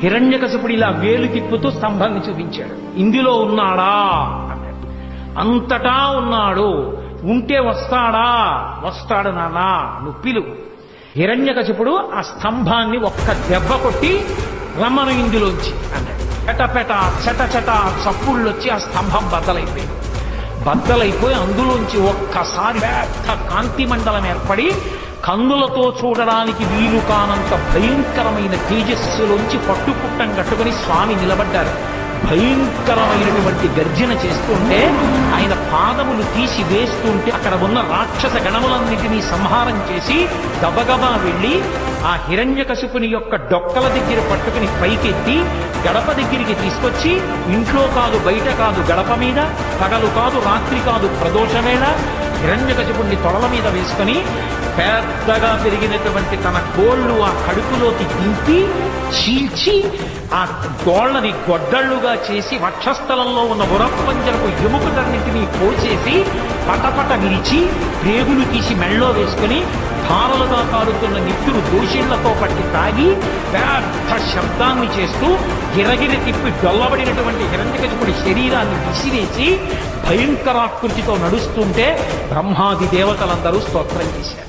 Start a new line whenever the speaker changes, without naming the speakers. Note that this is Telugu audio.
హిరణ్యకశిపుడు ఇలా వేలు తిప్పుతూ స్తంభాన్ని చూపించాడు. ఇందులో ఉన్నాడా అన్నాడు. అంతటా ఉన్నాడు, ఉంటే వస్తాడా? వస్తాడు నాన్న, నువ్వు పిలువు. హిరణ్యకశిపుడు ఆ స్తంభాన్ని ఒక్క దెబ్బ కొట్టి రమ్మను ఇందులోంచి అన్నాడు. పెటపెట చట చట చప్పుళ్ళొచ్చి ఆ స్తంభం బద్దలైపోయింది. బద్దలైపోయి అందులోంచి ఒక్కసారి పెద్ద కాంతి మండలం ఏర్పడి కన్నులతో చూడడానికి వీలు కానంత భయంకరమైన తేజస్సులోంచి పట్టుపుట్టం కట్టుకుని స్వామి నిలబడ్డారు. భయంకరమైనటువంటి గర్జన చేస్తుంటే ఆయన పాదములు తీసి వేస్తుంటే అక్కడ ఉన్న రాక్షస గణములన్నిటినీ సంహారం చేసి గబగబా వెళ్ళి ఆ హిరణ్యకశిపుని యొక్క డొక్కల దగ్గర పట్టుకుని పైకెత్తి గడప దగ్గరికి తీసుకొచ్చి, ఇంట్లో కాదు బయట కాదు గడప మీద, పగలు కాదు రాత్రి కాదు ప్రదోషవేళ హిరణ్యకశిపుణ్ణి తొడల మీద వేసుకొని పెద్దగా పెరిగినటువంటి తన కోళ్ళు ఆ కడుపులోకి దింపి చీల్చి ఆ గోళ్ళని గొడ్డళ్లుగా చేసి వక్షస్థలంలో ఉన్న ఉరప్పంజలకు ఎముకలన్నింటినీ పోసేసి పటపట విరిచి ప్రేగులు తీసి మెళ్ళో వేసుకుని ధారలుగా కారుతున్న నిప్పులు దోషిళ్లతో పట్టి తాగి పెద్ద శబ్దాన్ని చేస్తూ గిరగిరి తిప్పి డొల్లబడినటువంటి హిరణ్యకశిపుడి శరీరాన్ని విసిరేసి భయంకరాకృతితో నడుస్తుంటే బ్రహ్మాది దేవతలందరూ స్తోత్రం చేశారు.